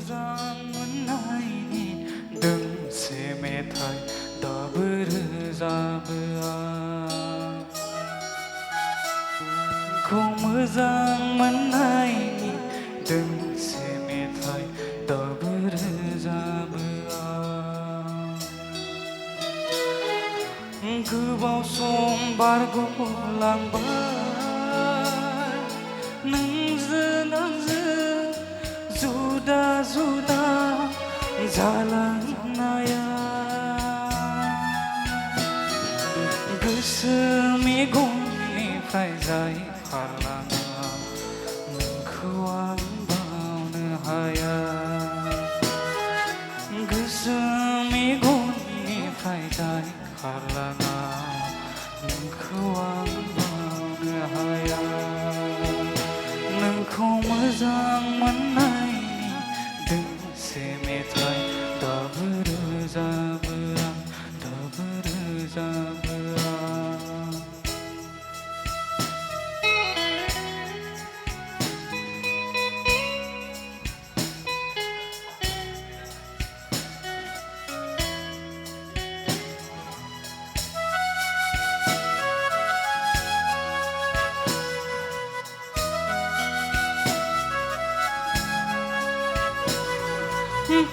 मोजां मोननायनि दोंसे मेथाइ दाबो रोजाबो आं खौ मोजां मोननायनि दोंसे मेथाइ दाबो रोजाबो आं गोबाव सम बारग'लांबाय नोंजों आंजों जुदा जुदा जालांनाया गोसो मेगननिफ्राय जाय खारलाङा नोंखौ आं बावनो हाया गोसो मेगननिफ्राय जाय खारलाङा नोंखौ आं बावनो हाया नोंखौ मोजां मोननायनि दोंसे मेथाइ दाबो रोजाबो आं दाबो रोजाबो आं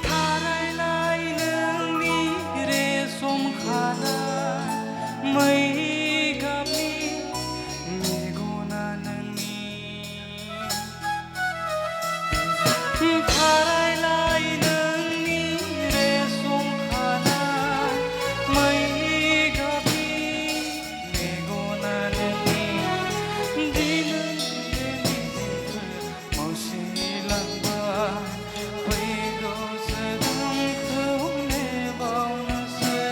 थारायलाय नोंनि रेसम खानाय मै गाबनि मेगना नोंनि थारायलाय नोंनि रेसम खानाय मै गाबनि मेगना नोंनि दिनै बे मिजिंफोर मावसिलांबाय फैगौ जोनोमखौ नेबावनोसै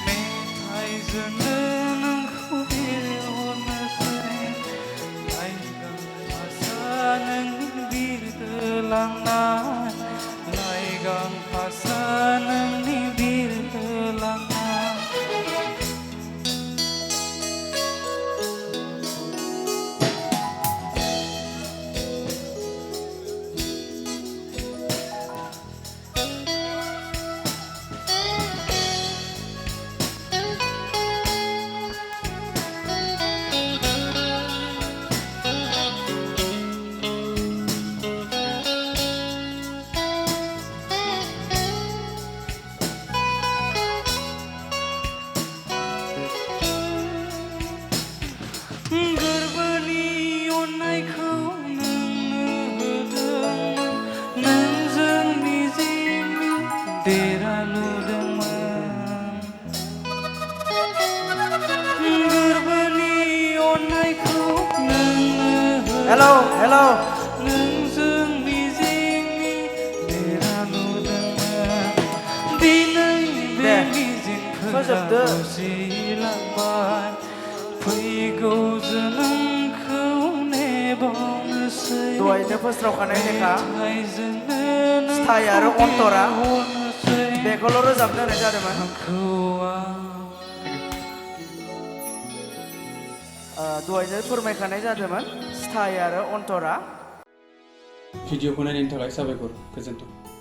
मेथाइजोंनो नोंखौ बिरहरनोसै लाइगां फासा नोंनि बिरहोलांनाय लाइगां फासा नोंनि बिरहोलांनाय गोरबोनि अननायखौ नोंनो होदोंमोन नोंजों मिजिंनि देरा लुदोंमोन गोरबोनि अननायखौ नोंनो होदोंमोन नोंजों मिजिंनि देरा लुदोंमोन दिनै बे मिजिंफोरा बुजिलांबाय फैगौ जोनोमखौ नेबावनोसै दहायनो फोस्रावखानाय लेखा स्थाय आरो अन्तरा बेखौल' रोजाबनो होनाय जादोंमोन दहायनो फोरमायखानाय जादोंमोन स्थाय आरो अन्तरा भिडिअखौ नायनायनि थाखाय साबायखर गोजोन्थों।